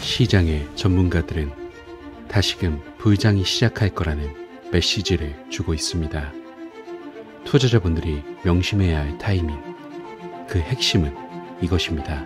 시장의 전문가들은 다시금 부장이 시작할 거라는 메시지를 주고 있습니다. 투자자분들이 명심해야 할 타이밍, 그 핵심은 이것입니다.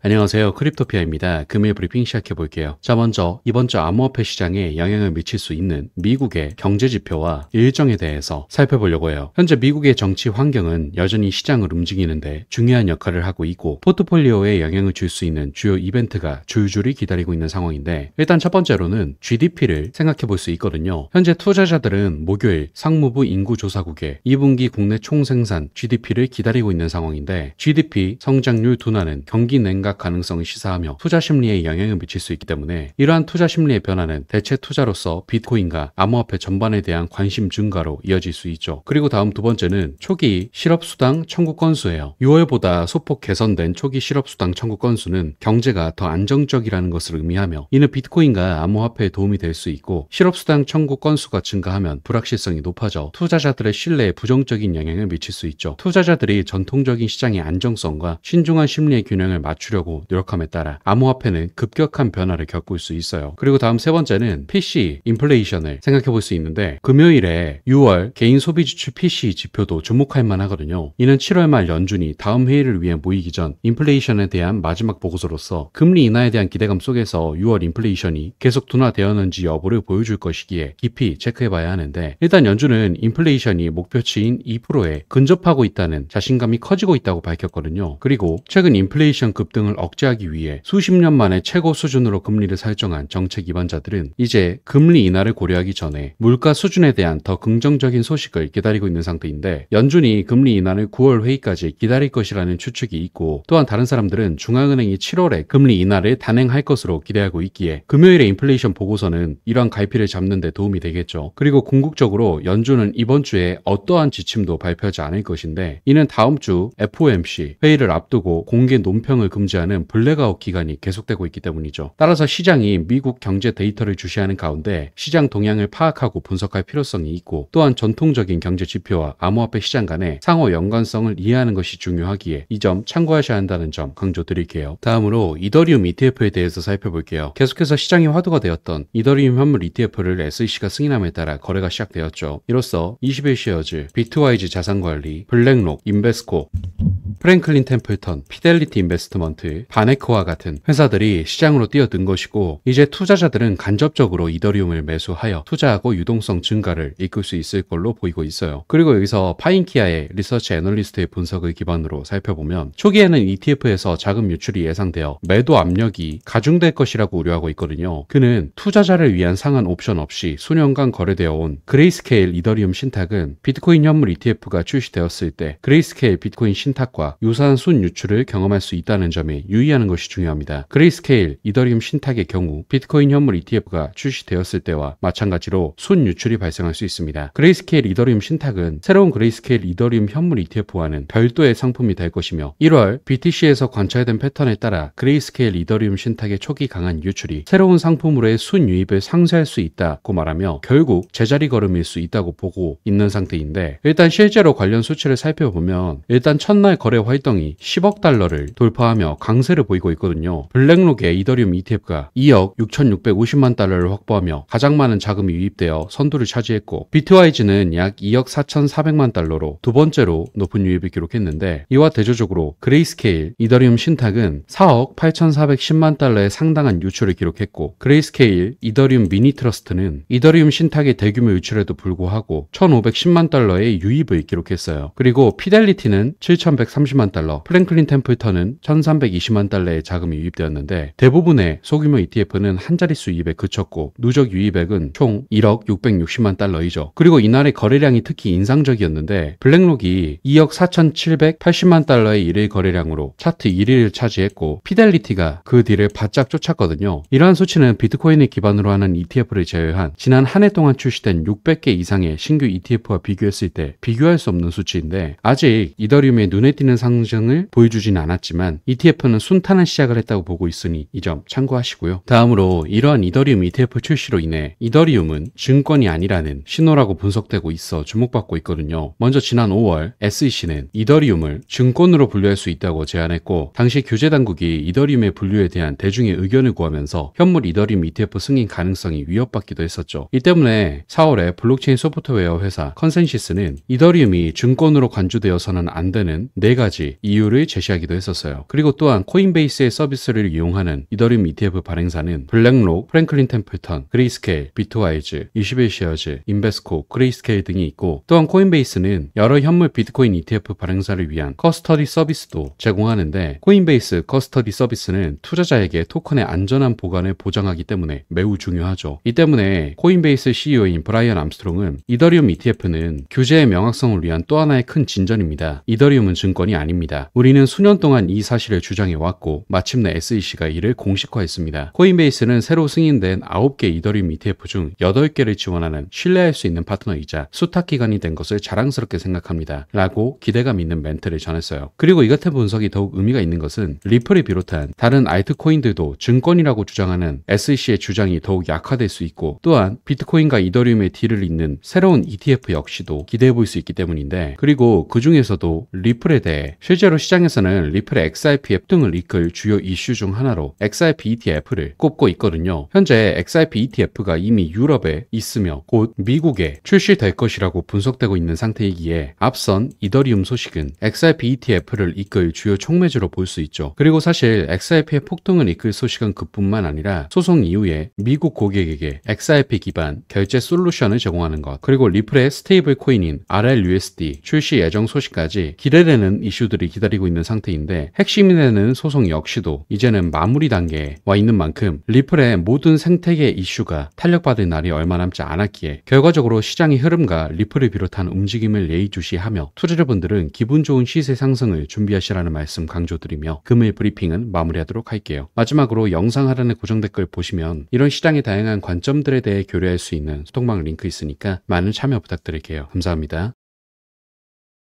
안녕하세요. 크립토피아입니다. 금일 브리핑 시작해볼게요. 자, 먼저 이번 주 암호화폐 시장에 영향을 미칠 수 있는 미국의 경제지표와 일정에 대해서 살펴보려고 해요. 현재 미국의 정치 환경은 여전히 시장을 움직이는데 중요한 역할을 하고 있고, 포트폴리오에 영향을 줄 수 있는 주요 이벤트가 줄줄이 기다리고 있는 상황인데, 일단 첫 번째로는 GDP를 생각해볼 수 있거든요. 현재 투자자들은 목요일 상무부 인구조사국에 2분기 국내 총생산 GDP를 기다리고 있는 상황인데, GDP 성장률 둔화는 경기 냉각 가능성을 시사하며 투자 심리에 영향을 미칠 수 있기 때문에, 이러한 투자 심리의 변화는 대체 투자로서 비트코인과 암호화폐 전반에 대한 관심 증가로 이어질 수 있죠. 그리고 다음 두 번째는 초기 실업수당 청구 건수예요. 6월보다 소폭 개선된 초기 실업수당 청구 건수는 경제가 더 안정적이라는 것을 의미하며, 이는 비트코인과 암호화폐에 도움이 될 수 있고, 실업수당 청구 건수가 증가하면 불확실성이 높아져 투자자들의 신뢰에 부정적인 영향을 미칠 수 있죠. 투자자들이 전통적인 시장의 안정성과 신중한 심리의 균형을 맞추려고 노력함에 따라 암호화폐는 급격한 변화를 겪을 수 있어요. 그리고 다음 세 번째는 PC 인플레이션을 생각해 볼 수 있는데, 금요일에 6월 개인 소비 지출 PC 지표도 주목할 만하거든요. 이는 7월 말 연준이 다음 회의를 위해 모이기 전 인플레이션에 대한 마지막 보고서로서 금리 인하에 대한 기대감 속에서 6월 인플레이션이 계속 둔화되었는지 여부를 보여줄 것이기에 깊이 체크해 봐야 하는데, 일단 연준은 인플레이션이 목표치인 2%에 근접하고 있다는 자신감이 커지고 있다고 밝혔거든요. 그리고 최근 인플레이션 급등을 억제하기 위해 수십 년 만에 최고 수준으로 금리를 설정한 정책 입안자들은 이제 금리 인하를 고려하기 전에 물가 수준에 대한 더 긍정적인 소식을 기다리고 있는 상태인데, 연준이 금리 인하를 9월 회의까지 기다릴 것이라는 추측이 있고, 또한 다른 사람들은 중앙은행이 7월에 금리 인하를 단행할 것으로 기대하고 있기에 금요일의 인플레이션 보고서는 이러한 갈피를 잡는 데 도움이 되겠죠. 그리고 궁극적으로 연준은 이번 주에 어떠한 지침도 발표하지 않을 것인데, 이는 다음 주 FOMC 회의를 앞두고 공개 논평을 금지하는 블랙아웃 기간이 계속되고 있기 때문이죠. 따라서 시장이 미국 경제 데이터를 주시하는 가운데 시장 동향을 파악하고 분석할 필요성이 있고, 또한 전통적인 경제 지표와 암호화폐 시장 간의 상호 연관성을 이해하는 것이 중요하기에 이 점 참고하셔야 한다는 점 강조드릴게요. 다음으로 이더리움 ETF에 대해서 살펴볼게요. 계속해서 시장이 화두가 되었던 이더리움 현물 ETF를 SEC가 승인함에 따라 거래가 시작되었죠. 이로써 21쉐어즈, 비트와이즈 자산관리, 블랙록, 인베스코, 프랭클린 템플턴, 피델리티 인베스트먼트, 바네코와 같은 회사들이 시장으로 뛰어든 것이고, 이제 투자자들은 간접적으로 이더리움을 매수하여 투자하고 유동성 증가를 이끌 수 있을 걸로 보이고 있어요. 그리고 여기서 파인키아의 리서치 애널리스트의 분석을 기반으로 살펴보면, 초기에는 ETF에서 자금 유출이 예상되어 매도 압력이 가중될 것이라고 우려하고 있거든요. 그는 투자자를 위한 상한 옵션 없이 수년간 거래되어 온 그레이스케일 이더리움 신탁은 비트코인 현물 ETF가 출시되었을 때 그레이스케일 비트코인 신탁과 유사한 순 유출을 경험할 수 있다는 점에 유의하는 것이 중요합니다. 그레이스케일 이더리움 신탁의 경우 비트코인 현물 ETF가 출시되었을 때와 마찬가지로 순 유출이 발생할 수 있습니다. 그레이스케일 이더리움 신탁은 새로운 그레이스케일 이더리움 현물 ETF와는 별도의 상품이 될 것이며, 1월 BTC에서 관찰된 패턴에 따라 그레이스케일 이더리움 신탁의 초기 강한 유출이 새로운 상품으로의 순 유입을 상쇄할 수 있다고 말하며 결국 제자리 걸음일 수 있다고 보고 있는 상태인데, 일단 실제로 관련 수치를 살펴보면 일단 첫날 거래 활동이 10억 달러를 돌파하며 강세를 보이고 있거든요. 블랙록의 이더리움 ETF가 2억 6,650만 달러를 확보하며 가장 많은 자금이 유입되어 선두를 차지했고, 비트와이즈는 약 2억 4,400만 달러로 두 번째로 높은 유입을 기록했는데, 이와 대조적으로 그레이스케일 이더리움 신탁은 4억 8,410만 달러의 상당한 유출을 기록했고, 그레이스케일 이더리움 미니 트러스트는 이더리움 신탁의 대규모 유출에도 불구하고 1,510만 달러의 유입을 기록했어요. 그리고 피델리티는 7,130만 달러, 프랭클린 템플턴은 1,320만 달러의 자금이 유입되었는데, 대부분의 소규모 ETF는 한 자릿수 유입에 그쳤고 누적 유입액은 총 1억 660만 달러이죠. 그리고 이날의 거래량이 특히 인상적이었는데, 블랙록이 2억 4,780만 달러의 일일 거래량으로 차트 1위를 차지했고, 피델리티가 그 뒤를 바짝 쫓았거든요. 이러한 수치는 비트코인을 기반으로 하는 ETF를 제외한 지난 한 해 동안 출시된 600개 이상의 신규 ETF와 비교했을 때 비교할 수 없는 수치인데, 아직 이더리움의 눈에 띄는 상승을 보여주지는 않았지만 ETF는 순탄한 시작을 했다고 보고 있으니 이 점 참고하시고요. 다음으로 이러한 이더리움 ETF 출시로 인해 이더리움은 증권이 아니라는 신호라고 분석되고 있어 주목받고 있거든요. 먼저 지난 5월 SEC는 이더리움을 증권으로 분류할 수 있다고 제안했고, 당시 규제 당국이 이더리움의 분류에 대한 대중의 의견을 구하면서 현물 이더리움 ETF 승인 가능성이 위협받기도 했었죠. 이 때문에 4월에 블록체인 소프트웨어 회사 컨센시스는 이더리움이 증권으로 간주되어서는 안 되는 4가지 이유를 제시하기도 했었어요. 그리고 또한 코인베이스의 서비스를 이용하는 이더리움 ETF 발행사는 블랙록, 프랭클린 템플턴, 그레이스케일, 비트와이즈, 21쉐어즈, 인베스코, 그레이스케일 등이 있고, 또한 코인베이스는 여러 현물 비트코인 ETF 발행사를 위한 커스터디 서비스도 제공하는데, 코인베이스 커스터디 서비스는 투자자에게 토큰의 안전한 보관을 보장하기 때문에 매우 중요하죠. 이 때문에 코인베이스 CEO인 브라이언 암스트롱은 이더리움 ETF는 규제의 명확성을 위한 또 하나의 큰 진전입니다. 이더리움은 증권이 아닙니다. 우리는 수년 동안 이 사실을 주장해왔고 마침내 SEC가 이를 공식화했습니다. 코인베이스는 새로 승인된 9개 이더리움 ETF 중 8개를 지원하는 신뢰할 수 있는 파트너이자 수탁기관이 된 것을 자랑스럽게 생각합니다. 라고 기대감 있는 멘트를 전했어요. 그리고 이 같은 분석이 더욱 의미가 있는 것은 리플을 비롯한 다른 알트코인들도 증권이라고 주장하는 SEC의 주장이 더욱 약화될 수 있고, 또한 비트코인과 이더리움의 딜을 잇는 새로운 ETF 역시도 기대해 볼 수 있기 때문인데, 그리고 그 중에서도 리플에 대해 실제로 시장에서는 리플의 XRP 등을 이끌 주요 이슈 중 하나로 XRP ETF를 꼽고 있거든요. 현재 XRP ETF가 이미 유럽에 있으며 곧 미국에 출시될 것이라고 분석되고 있는 상태이기에 앞선 이더리움 소식은 XRP ETF를 이끌 주요 촉매주로 볼 수 있죠. 그리고 사실 XRP의 폭등을 이끌 소식은 그뿐만 아니라 소송 이후에 미국 고객에게 XRP 기반 결제 솔루션을 제공하는 것, 그리고 리플의 스테이블 코인인 RLUSD 출시 예정 소식까지 기대되는 이슈들이 기다리고 있는 상태인데, 핵심이 되는 소송 역시도 이제는 마무리 단계에 와 있는 만큼 리플의 모든 생태계 이슈가 탄력받을 날이 얼마 남지 않았기에 결과적으로 시장의 흐름과 리플을 비롯한 움직임을 예의주시하며 투자자분들은 기분 좋은 시세 상승을 준비하시라는 말씀 강조드리며 금일 브리핑은 마무리하도록 할게요. 마지막으로 영상 하단에 고정 댓글 보시면 이런 시장의 다양한 관점들에 대해 교류할 수 있는 소통방 링크 있으니까 많은 참여 부탁드릴게요. 감사합니다.